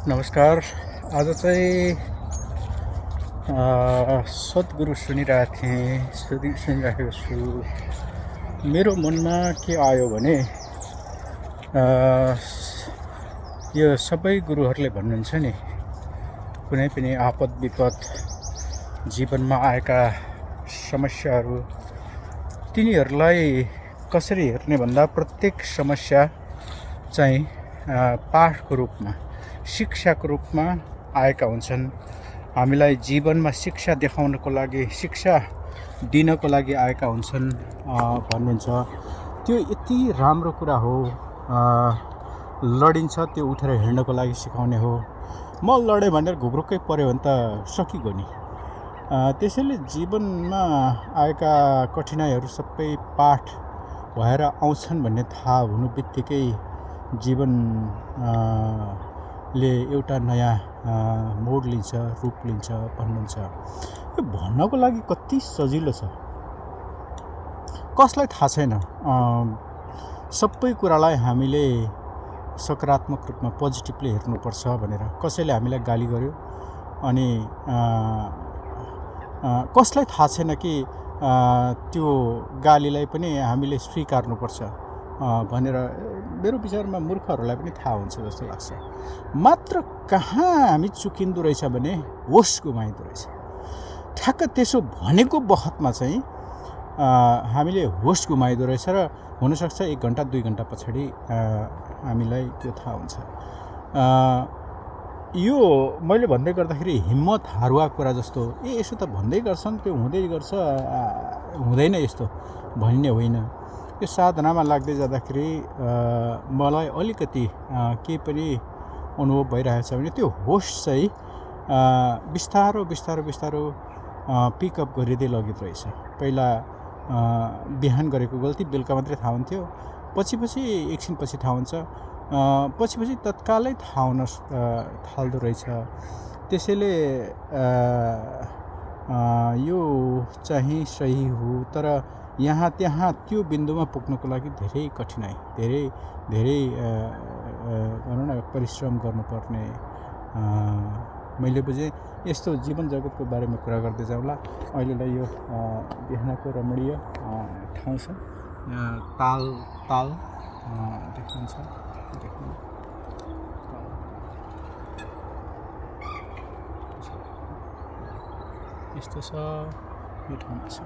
नमस्कार। आज चाहिँ सद्गुरु सुनिरहेको थिएँ, सुनिरहेको छु। मेरो मनमा के आयो भने यो सबै गुरुहरूले भन्नुहुन्छ नि, कुनै पनि आपद विपद जीवनमा आएका समस्याहरू तिनीहरूलाई कसरी हेर्ने भन्दा प्रत्येक समस्या चाहिँ पाठको रूपमा, शिक्षाको रूपमा आएका हुन्छन्। हामीलाई जीवनमा शिक्षा देखाउनको लागि, शिक्षा दिनको लागि आएका हुन्छन् भन्नुहुन्छ। त्यो यति राम्रो कुरा हो। लडिन्छ त्यो उठेर हिँड्नको लागि सिकाउने हो। म लडेँ भनेर घुब्रुक्कै पऱ्यो भने त सकिगयो नि। त्यसैले जीवनमा आएका कठिनाइहरू सबै पाठ भएर आउँछन् भन्ने थाहा हुनु बित्तिकै जीवन ले एउटा नयाँ मोड लिन्छ, रूप लिन्छ भन्नुहुन्छ। यो भन्नको लागि कति सजिलो छ, कसलाई थाहा छैन। सबै कुरालाई हामीले सकारात्मक रूपमा पोजिटिभली हेर्नुपर्छ भनेर। कसैले हामीलाई गाली गर्यो अनि कसलाई थाहा छैन कि त्यो गालीलाई पनि हामीले स्वीकार्नुपर्छ भनेर। मेरो विचारमा मूर्खहरूलाई पनि थाहा हुन्छ जस्तो लाग्छ। मात्र कहाँ हामी चुकिँदो रहेछ भने होस गुमाइदो रहेछ। ठ्याक्क त्यसो भनेको बखतमा चाहिँ हामीले होस गुमाइदो रहेछ र हुनसक्छ 1 घन्टा 2 घन्टा पछाडि हामीलाई त्यो थाहा हुन्छ। यो मैले भन्दै गर्दाखेरि हिम्मत हारुवा कुरा जस्तो यसो त भन्दै गर्छन्, त्यो हुँदै गर्छ, हुँदैन यस्तो भन्ने होइन। यो साधनामा लाग्दै जाँदाखेरि मलाई अलिकति केही पनि अनुभव भइरहेको छ भने त्यो होस चाहिँ बिस्तारो बिस्तारो बिस्तारो पिकअप गरिँदै लगिँदो रहेछ। पहिला बिहान गरेको गल्ती बेलुका मात्रै थाहा हुन्थ्यो, पछि एकछिनपछि थाहा हुन्छ, पछि तत्कालै थाहा हुन थाल्दो रहेछ। त्यसैले यो चाहिँ सही हो, तर यहाँ त्यहाँ त्यो बिन्दुमा पुग्नको लागि धेरै कठिनाइ, धेरै भनौँ न परिश्रम गर्नुपर्ने मैले बुझेँ। यस्तो जीवन जगतको बारेमा कुरा गर्दै जाउँला। अहिलेलाई यो बिहानको रमणीय ठाउँ छ, यहाँ ताल देख्नुहुन्छ, यस्तो छ यो ठाउँमा छ।